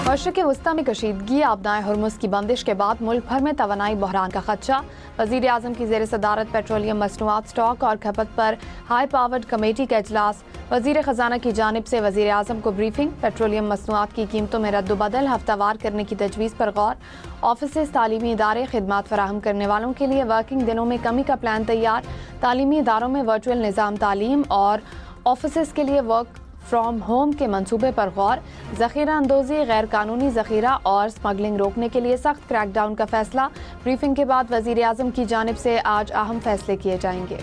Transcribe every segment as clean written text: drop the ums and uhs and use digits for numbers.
मशरिक़ वस्ता में कशीदगी, आबनाए हुर्मुज़ की बंदिश के बाद मुल्क भर में तवानाई बहरान का खदशा। वज़ीर आज़म की ज़ेर सदारत पेट्रोलियम मसनूआत स्टॉक और खपत पर हाई पावर्ड कमेटी का इजलास। वज़ीर ख़जाना की जानिब से वज़ीर आज़म को ब्रीफिंग। पेट्रोलियम मसनूआत की कीमतों में रद्द-बदल हफ्तावार करने की तजवीज़ पर गौर। ऑफिसेस, तालीमी इदारे खिदमात फराहम करने वालों के लिए वर्किंग दिनों में कमी का प्लान तैयार। तालीमी इदारों में वर्चुअल निज़ाम तालीम और ऑफिसेस के लिए वर्क फ्रॉम होम के मंसूबे पर गौर। ज़ख़ीरा अंदोज़ी, गैर कानूनी ज़ख़ीरा और स्मगलिंग रोकने के लिए सख्त क्रैकडाउन का फैसला। ब्रीफिंग के बाद वज़ीर आज़म की जानिब से आज अहम फैसले किए जाएंगे।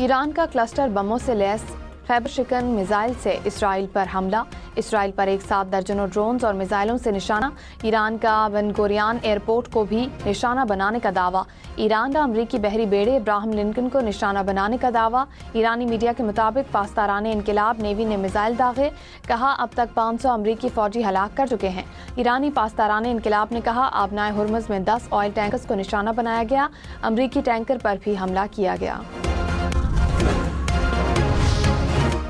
ईरान का क्लस्टर बमों से लैस खैबर शिकन मिसाइल से इसराइल पर हमला। इसराइल पर एक साथ दर्जनों ड्रोन्स और मिसाइलों से निशाना। ईरान का बेन गुरियन एयरपोर्ट को भी निशाना बनाने का दावा। ईरान का अमरीकी बहरी बेड़े इब्राहिम लिंकन को निशाना बनाने का दावा। ईरानी मीडिया के मुताबिक पास्ताराने इनकलाब नेवी ने मिसाइल दागे। कहा अब तक 500 अमरीकी फौजी हलाक कर चुके हैं। ईरानी पास्ताराने इनकलाब ने कहा आबनाए हुर्मुज़ में 10 ऑयल टैंकर्स को निशाना बनाया गया। अमरीकी टैंकर पर भी हमला किया गया।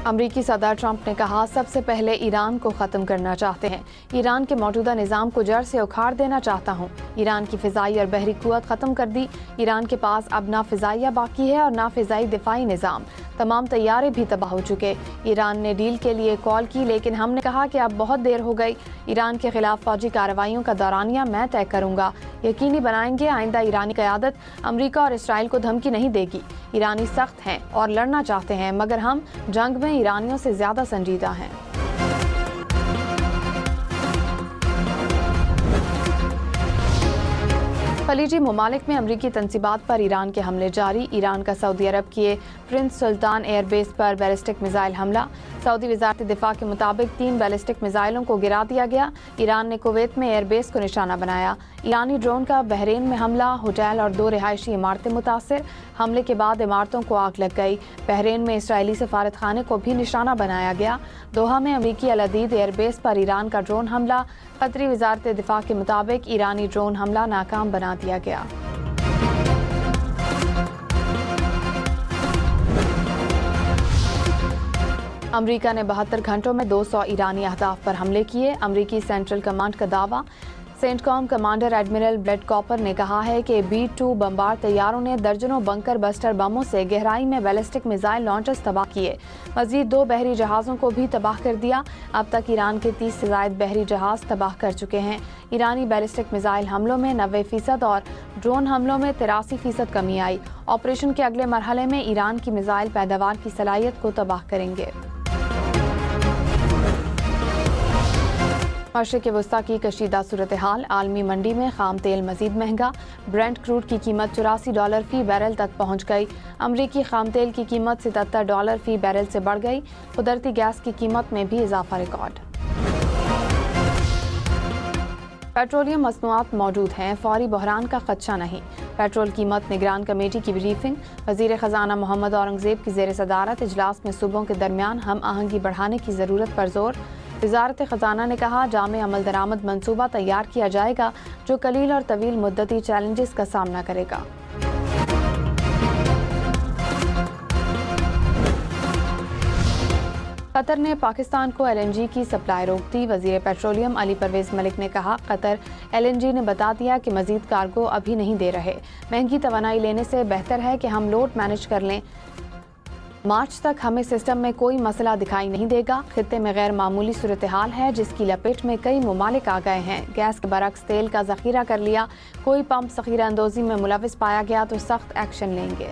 अमरीकी सदर ट्रंप ने कहा सबसे पहले ईरान को ख़त्म करना चाहते हैं। ईरान के मौजूदा निज़ाम को जड़ से उखाड़ देना चाहता हूँ। ईरान की फ़िज़ाई और बहरी क़ुव्वत ख़त्म कर दी। ईरान के पास अब ना फ़िज़ाइया बाकी है और ना फ़िज़ाई दिफ़ाई निज़ाम। तमाम तैयारे भी तबाह हो चुके। ईरान ने डील के लिए कॉल की लेकिन हमने कहा कि अब बहुत देर हो गई। ईरान के खिलाफ फ़ौजी कार्रवाइयों का दौरानिया मैं तय करूँगा। यकीनी बनाएंगे आइंदा ईरानी क़यादत अमरीका और इसराइल को धमकी नहीं देगी। ईरानी सख्त हैं और लड़ना चाहते हैं मगर हम जंग में ईरानियों से ज़्यादा संजीदा हैं। खलीजी ममालिक में अमरीकी तंसीबात पर ईरान के हमले जारी। ईरान का सऊदी अरब के प्रिंस सुल्तान एयरबेस पर बैलिस्टिक मिसाइल हमला। सऊदी वज़ारत दिफा के मुताबिक 3 बैलिस्टिक मिसाइलों को गिरा दिया गया। ईरान ने कुवैत में एयरबेस को निशाना बनाया। ईरानी ड्रोन का बहरीन में हमला। होटल और 2 रिहायशी इमारतें मुतासर। हमले के बाद इमारतों को आग लग गई। बहरीन में इसराइली सफारत खाने को भी निशाना बनाया गया। दोहा में अमरीकी अल अदीद एयरबेस पर ईरान का ड्रोन हमला। कतरी वज़ारत दिफा के मुताबिक ईरानी ड्रोन हमला नाकाम बना दिया गया। अमरीका ने 72 घंटों में 200 ईरानी अहदाफ पर हमले किए। अमरीकी सेंट्रल कमांड का दावा। CENTCOM commander admiral bread copper ने कहा है कि B-2 बमबार तैयारों ने दर्जनों बंकर बस्टर बमों से गहराई में बैलिस्टिक मिसाइल लॉन्चर्स तबाह किए। मजीद 2 बहरी जहाज़ों को भी तबाह कर दिया। अब तक ईरान के 30 से ज़ायद बहरी जहाज़ तबाह कर चुके हैं। ईरानी बैलिस्टिक मिसाइल हमलों में 90% और ड्रोन हमलों में 83% कमी आई। ऑपरेशन के अगले मरहले में ईरान की मिसाइल पैदावार की सलाहियत को तबाह करेंगे। मशरिक़ वस्ता की कशीदा सूरत हाल। आलमी मंडी में खाम तेल मजीद महंगा। ब्रेंट क्रूड की कीमत $84 फी बैरल तक पहुँच गई। अमरीकी खाम तेल की कीमत $77 फी बैरल से बढ़ गई। कुदरती गैस की कीमत में भी इजाफा रिकॉर्ड। पेट्रोलियम मसनूआत मौजूद हैं, फौरी बहरान का खदशा नहीं। पेट्रोल कीमत निगरान कमेटी की ब्रीफिंग। वज़ीर ख़जाना मोहम्मद औरंगज़ेब की ज़ेर सदारत इजलास में सूबों के दरमियान हम आहंगी बढ़ाने की ज़रूरत पर जोर। वज़ारत ख़जाना ने कहा जामे अमल दरामद मंसूबा तैयार किया जाएगा जो कलील और तवील मुद्दती चैलेंजेस का सामना करेगा। कतर ने पाकिस्तान को LNG की सप्लाई रोक दी। वज़ीर पेट्रोलियम अली परवेज़ मलिक ने कहा कतर LNG ने बता दिया कि मज़ीद कार्गो अभी नहीं दे रहे। महंगी तवानाई लेने से बेहतर है कि हम लोड मैनेज कर लें। मार्च तक हमें सिस्टम में कोई मसला दिखाई नहीं देगा। खित्ते में गैर मामूली सूरत हाल है जिसकी लपेट में कई ममालिक आ गए हैं। गैस के बरक्स तेल का ज़ख़ीरा कर लिया। कोई पंप ज़ख़ीरा अंदोज़ी में मुलविस पाया गया तो सख्त एक्शन लेंगे।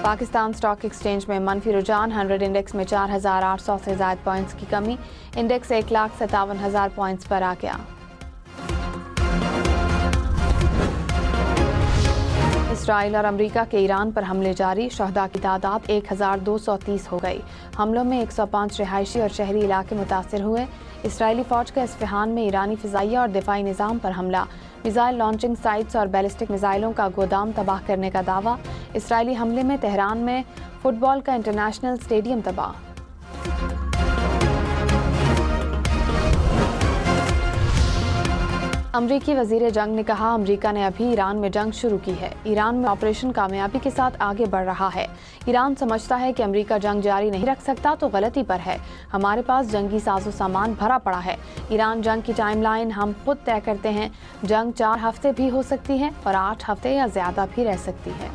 पाकिस्तान स्टॉक एक्सचेंज में मनफी रुझान। 100 इंडेक्स में 4800 से ज़ायद पॉइंट्स की कमी। इंडेक्स 1,57,000 पॉइंट्स पर आ गया। इसराइल और अमरीका के ईरान पर हमले जारी। शहदा की तादाद 1230 हो गई। हमलों में 105 रिहायशी और शहरी इलाके मुतासर हुए। इसराइली फ़ौज का इस्फ़हान में ईरानी फ़िज़ाइया और दिफ़ाई निज़ाम पर हमला। मिसाइल लॉन्चिंग साइट्स और बैलिस्टिक मिसाइलों का गोदाम तबाह करने का दावा। इसराइली हमले में तेहरान में फुटबॉल का इंटरनेशनल स्टेडियम तबाह। अमरीकी वजीर जंग ने कहा, अमरीका ने अभी ईरान में जंग शुरू की है। ईरान में ऑपरेशन कामयाबी के साथ आगे बढ़ रहा है। ईरान समझता है कि अमरीका जंग जारी नहीं रख सकता तो गलती पर है। हमारे पास जंगी साजो सामान भरा पड़ा है। ईरान जंग की टाइमलाइन हम खुद तय करते हैं। जंग 4 हफ्ते भी हो सकती है और 8 हफ्ते या ज्यादा भी रह सकती है।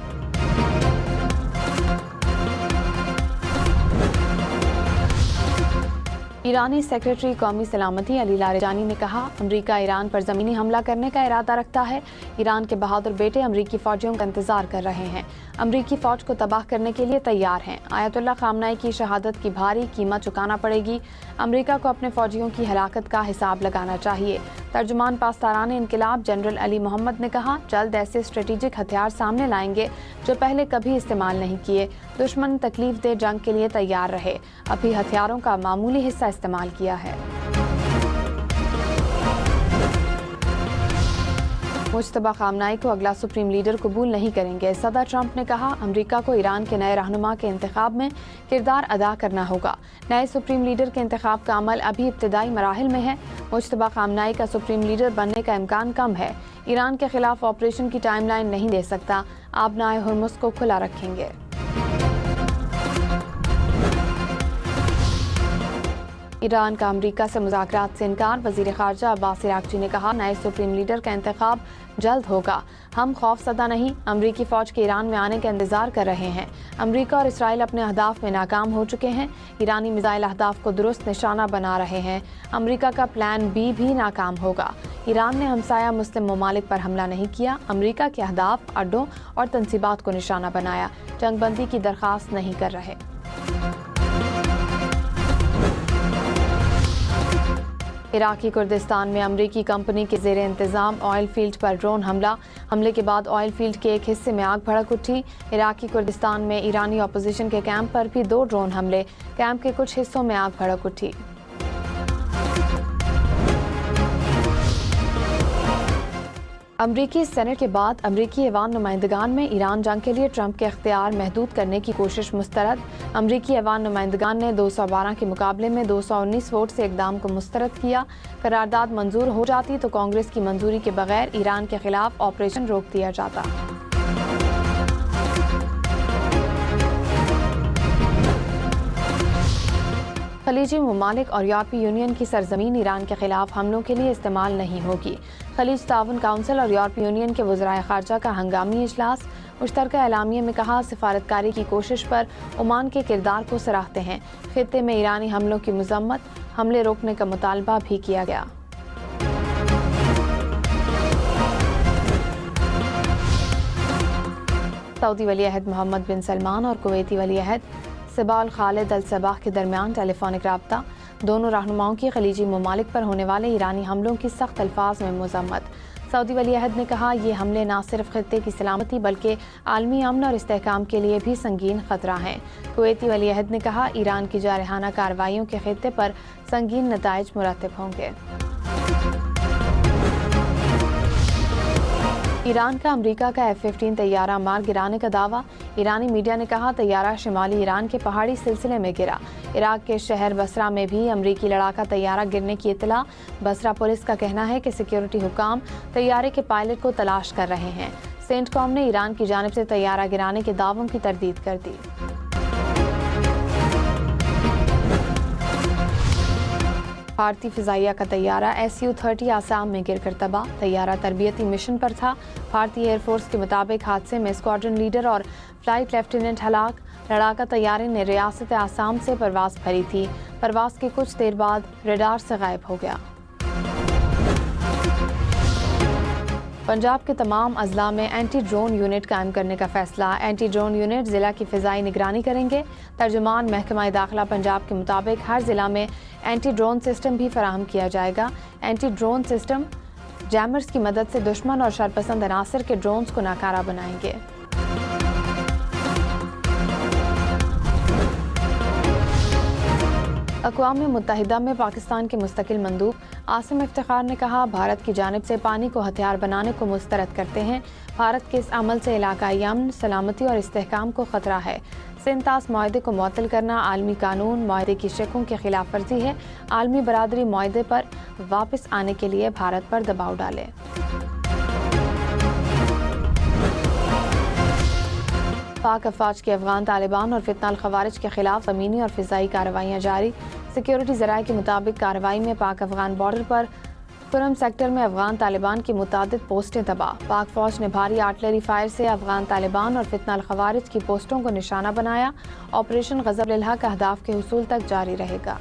ईरानी सेक्रेटरी कौमी सलामती अली लारिजानी ने कहा, अमरीका ईरान पर ज़मीनी हमला करने का इरादा रखता है। ईरान के बहादुर बेटे अमरीकी फ़ौजियों का इंतज़ार कर रहे हैं। अमरीकी फ़ौज को तबाह करने के लिए तैयार हैं। आयतुल्लाह खामनाई की शहादत की भारी कीमत चुकाना पड़ेगी। अमरीका को अपने फ़ौजियों की हलाकत का हिसाब लगाना चाहिए। तर्जुमान पास्तारान इनकलाब जनरल अली मोहम्मद ने कहा, जल्द ऐसे स्ट्रेटेजिक हथियार सामने लाएंगे जो पहले कभी इस्तेमाल नहीं किए। दुश्मन तकलीफ दे जंग के लिए तैयार रहे। अभी हथियारों का मामूली हिस्सा इस्तेमाल किया है। मुश्तबा खामनाई को अगला सुप्रीम लीडर कबूल नहीं करेंगे। सदर ट्रंप ने कहा, अमरीका को ईरान के नए रहनुमा के इंतखाब में किरदार अदा करना होगा। नए सुप्रीम लीडर के इंतखाब का अमल अभी इब्तदाई मराहिल में है। मुश्तबा खामनाई का सुप्रीम लीडर बनने का इम्कान कम है। ईरान के खिलाफ ऑपरेशन की टाइमलाइन नहीं दे सकता। आबनाए हुर्मुज़ को खुला रखेंगे। ईरान का अमरीका से मुज़ाकरात से इनकार। वज़ीर ख़ारजा अब्बास इराक़ची ने कहा, नए सुप्रीम लीडर का इंतखाब जल्द होगा। हम खौफज़दा नहीं, अमरीकी फ़ौज के ईरान में आने का इंतज़ार कर रहे हैं। अमरीका और इसराइल अपने अहदाफ में नाकाम हो चुके हैं। ईरानी मिसाइल अहदाफ को दुरुस्त निशाना बना रहे हैं। अमरीका का प्लान बी भी नाकाम होगा। ईरान ने हमसाया मुस्लिम ममालिक पर हमला नहीं किया। अमरीका के अहदाफ, अड्डों और तनसीबात को निशाना बनाया। जंगबंदी की दरख्वास्त नहीं कर रहे। इराकी कुर्दिस्तान में अमरीकी कंपनी के ज़ेरे इंतज़ाम ऑयल फील्ड पर ड्रोन हमले के बाद ऑयल फील्ड के एक हिस्से में आग भड़क उठी। इराकी कुर्दिस्तान में ईरानी अपोजिशन के कैंप पर भी 2 ड्रोन हमले। कैंप के कुछ हिस्सों में आग भड़क उठी। अमरीकी सेनेट के बाद अमरीकी ऐवान नुमाइंदगान में ईरान जंग के लिए ट्रंप के इख्तियार महदूद करने की कोशिश मुस्तरद। अमरीकी ऐवान नुमाइंदगान ने 212 के मुकाबले में 219 वोट से इक़दाम को मुस्तरद किया। करारदाद मंजूर हो जाती तो कांग्रेस की मंजूरी के बगैर ईरान के खिलाफ ऑपरेशन रोक दिया जाता। खलीजी ममालिक और यूरोपीय यूनियन की सरजमीन ईरान के खिलाफ हमलों के लिए इस्तेमाल नहीं होगी। खलीज ताउन काउंसिल और यूरोपीय यूनियन के वज़राए ख़ारजा का हंगामी इजलास। मुश्तरका एलामिया में कहा, सिफारतकारी की कोशिश पर ओमान के किरदार को सराहते हैं। खित्ते में ईरानी हमलों की मज़म्मत, हमले रोकने का मुतालबा भी किया गया। सऊदी वली अहद मोहम्मद बिन सलमान और कुवैती वली अहद सिबाल खालिद अल सबाह के दरमियान टेलीफोनिक राब्ता। दोनों रहनुमाओं की खलीजी ममालिक पर होने वाले ईरानी हमलों की सख्त अल्फाज में मज़म्मत। सऊदी वली अहद ने कहा, ये हमले न सिर्फ खित्ते की सलामती बल्कि आलमी अमन और इस्तेहकाम के लिए भी संगीन खतरा हैं। कुवैती वली अहद ने कहा, ईरान की जारहाना कार्रवाइयों के खित्ते पर संगीन नताइज मुरतब होंगे। ईरान का अमरीका का F-15 तैयारा मार गिराने का दावा। ईरानी मीडिया ने कहा, तैयारा शिमाली ईरान के पहाड़ी सिलसिले में गिरा। इराक के शहर बसरा में भी अमरीकी लड़ाका तैयारा गिरने की इत्तला। बसरा पुलिस का कहना है कि सिक्योरिटी हुकाम तैयारे के पायलट को तलाश कर रहे हैं। सेंटकॉम ने ईरान की जानिब से तैयारा गिराने के दावों की तरदीद कर दी। भारतीय फिजाइया का तैयारा Su-30 आसाम में गिरकर तबाह। तैयारा तरबियती मिशन पर था। भारतीय एयरफोर्स के मुताबिक हादसे में स्क्वाड्रन लीडर और फ्लाइट लेफ्टिनेंट हलाक। लड़ाका तैयारे ने रियासत आसाम से परवाज भरी थी। परवाज के कुछ देर बाद रडार से गायब हो गया। पंजाब के तमाम अजला में एंटी ड्रोन यूनिट कायम करने का फैसला। एंटी ड्रोन यूनिट जिला की फ़िज़ाई निगरानी करेंगे। तर्जुमान महकमा दाखिला पंजाब के मुताबिक हर जिला में एंटी ड्रोन सिस्टम भी फराहम किया जाएगा। एंटी ड्रोन सिस्टम जैमर्स की मदद से दुश्मन और शरपसंद अनासर के ड्रोन्स को नाकारा बनाएंगे। اقوام متحدہ میں پاکستان کے مستقل مندوب عاصم افتخار نے کہا، بھارت کی جانب سے پانی کو ہتھیار بنانے کو مسترد کرتے ہیں۔ بھارت کے اس عمل سے علاقائی امن، سلامتی اور استحکام کو خطرہ ہے۔ سنتاس معاہدے کو معطل کرنا عالمی قانون معاہدے کی شقوں کی خلاف ورزی ہے۔ عالمی برادری معاہدے پر واپس آنے کے لیے بھارت پر دباؤ ڈالے۔ پاک افواج کی افغان طالبان اور فتنہ الخوارج کے خلاف زمینی اور فضائی کارروائیاں جاری۔ سیکیورٹی ذرائع کے مطابق کارروائی میں پاک افغان بارڈر پر کرم سیکٹر میں افغان طالبان کی متعدد پوسٹیں تباہ۔ پاک فوج نے بھاری آرٹلری فائر سے افغان طالبان اور فتنہ الخوارج کی پوسٹوں کو نشانہ بنایا۔ آپریشن غضب الحق اہداف کے حصول تک جاری رہے گا۔